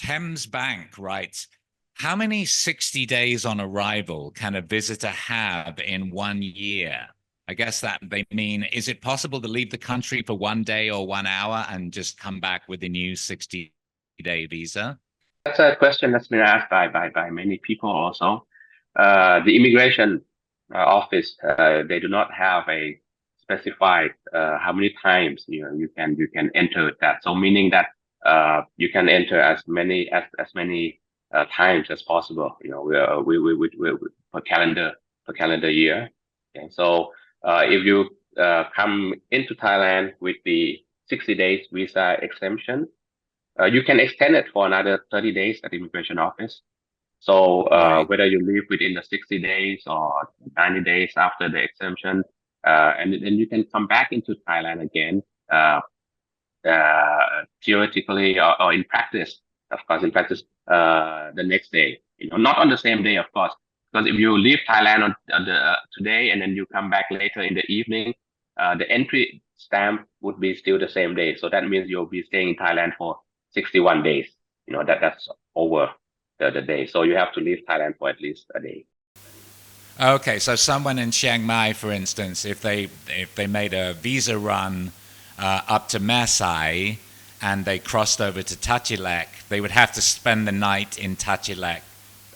Thames Bank writes, how many 60 days on arrival can a visitor have in 1 year? I guess that they mean, is it possible to leave the country for 1 day or 1 hour and just come back with a new 60-day visa? That's a question that's been asked by many people also. The immigration office, they do not have a specified how many times you can enter that. So meaning that you can enter as many times as possible. We per calendar year. Okay, so if you come into Thailand with the 60 days visa exemption, you can extend it for another 30 days at the immigration office. So Right. whether you leave within the 60 days or 90 days after the exemption, and then you can come back into Thailand again, theoretically or in practice, of course, the next day, not on the same day, of course, because if you leave Thailand on the today and then you come back later in the evening, the entry stamp would be still the same day. So that means you'll be staying in Thailand for 61 days. That's over the day. So you have to leave Thailand for at least a day. Okay, so someone in Chiang Mai, for instance, if they made a visa run up to Masai and they crossed over to Tachilek, they would have to spend the night in Tachilek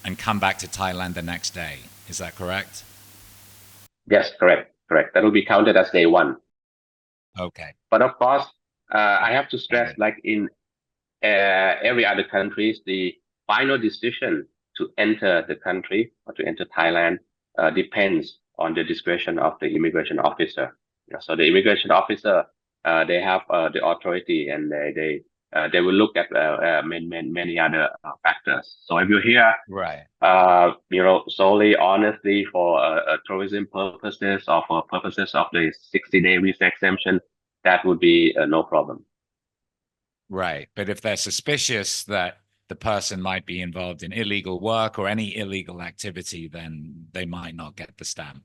and come back to Thailand the next day. Is that correct? Yes, correct, correct. That will be counted as day one. Okay. But of course, I have to Got stress, it. like in every other countries, the final decision to enter the country or to enter Thailand depends on the discretion of the immigration officer. So the immigration officer, they have the authority, and they will look at many other factors. So if you're here, Right. solely honestly for tourism purposes or for purposes of the 60-day visa exemption, that would be no problem. Right. But if they're suspicious that the person might be involved in illegal work or any illegal activity, then they might not get the stamp.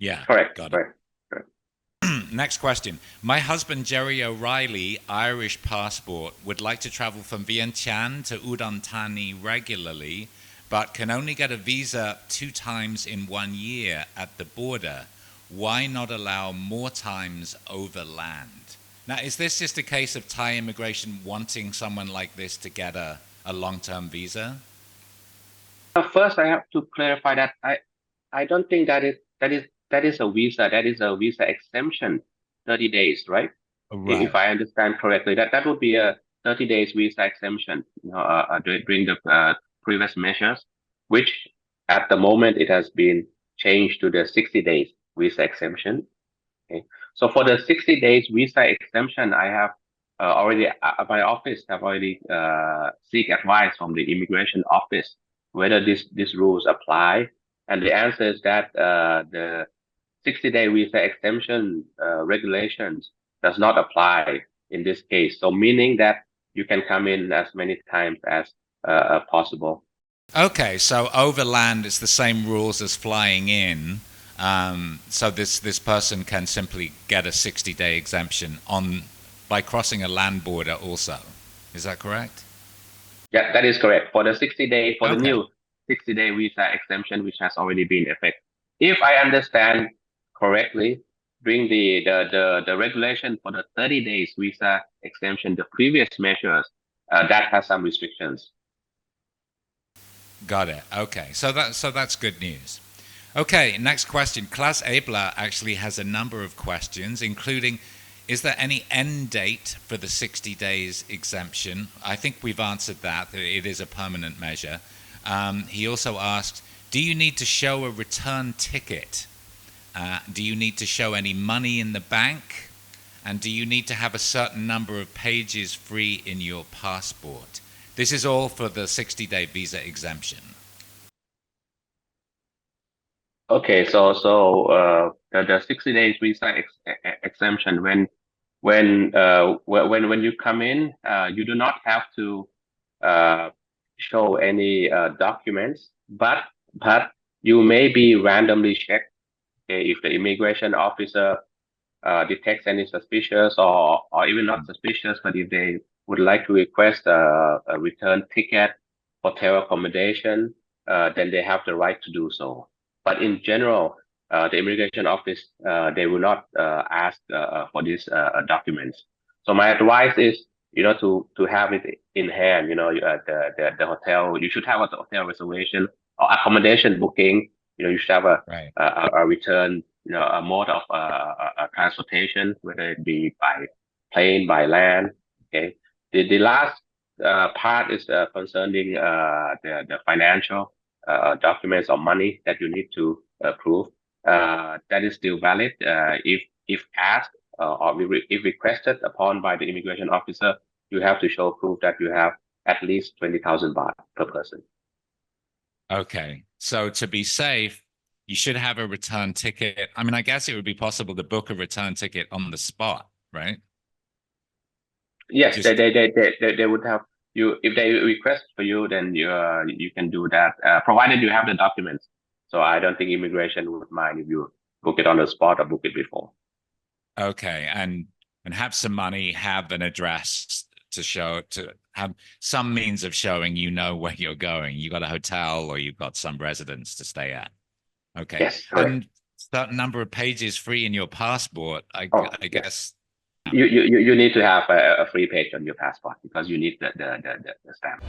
Yeah, Correct, got it. correct, correct. Next question. My husband, Jerry O'Reilly, Irish passport, would like to travel from Vientiane to Udon Thani regularly, but can only get a visa 2 times in 1 year at the border. Why not allow more times overland? Now, is this just a case of Thai immigration wanting someone like this to get a long-term visa? First, I have to clarify that I don't think that is a visa. That is a visa exemption, 30 days, right? If Right. I understand correctly, that would be a 30 days visa exemption, during the previous measures, which at the moment it has been changed to the 60 days visa exemption. Okay. So for the 60 days visa exemption, I have my office have already seek advice from the immigration office whether these rules apply. And the answer is that the 60-day visa exemption regulations does not apply in this case. So meaning that you can come in as many times as possible. Okay, so overland is the same rules as flying in. So this person can simply get a 60-day exemption on by crossing a land border also. Is that correct? Yeah, that is correct. For the Okay. new 60-day visa exemption, which has already been effective. If I understand correctly, during the regulation for the 30 days visa exemption, the previous measures, that has some restrictions. Got it. Okay. So that's good news. Okay, next question. Klaus Abler actually has a number of questions, including, is there any end date for the 60 days exemption? I think we've answered that it is a permanent measure. He also asked, do you need to show a return ticket? Do you need to show any money in the bank? And do you need to have a certain number of pages free in your passport? This is all for the 60-day visa exemption. Okay, so the 60 days visa exemption, when you come in, you do not have to uh, show any documents, but you may be randomly checked, okay, if the immigration officer detects any suspicious or even not suspicious, but if they would like to request a return ticket, hotel accommodation, then they have the right to do so. But in general, the immigration office, they will not ask for these documents. So my advice is, to have it in hand. The hotel. You should have a hotel reservation or accommodation booking. You should have Right. a return. A mode of transportation, whether it be by plane, by land. Okay. The last part is concerning the financial documents or money that you need to prove. That is still valid if asked or if requested upon by the immigration officer. You have to show proof that you have at least 20,000 baht per person. Okay. So to be safe, you should have a return ticket. I mean, I guess it would be possible to book a return ticket on the spot, right? Yes, Just they would have you if they request for you, then you can do that, provided you have the documents. So I don't think immigration would mind if you book it on the spot or book it before. okay. And have some money, have an address to show, to have some means of showing you know where you're going. You got a hotel or you've got some residence to stay at. Okay. Yes, correct. And certain number of pages free in your passport, I Oh, I yes. guess. You need to have a free page on your passport because you need the stamp.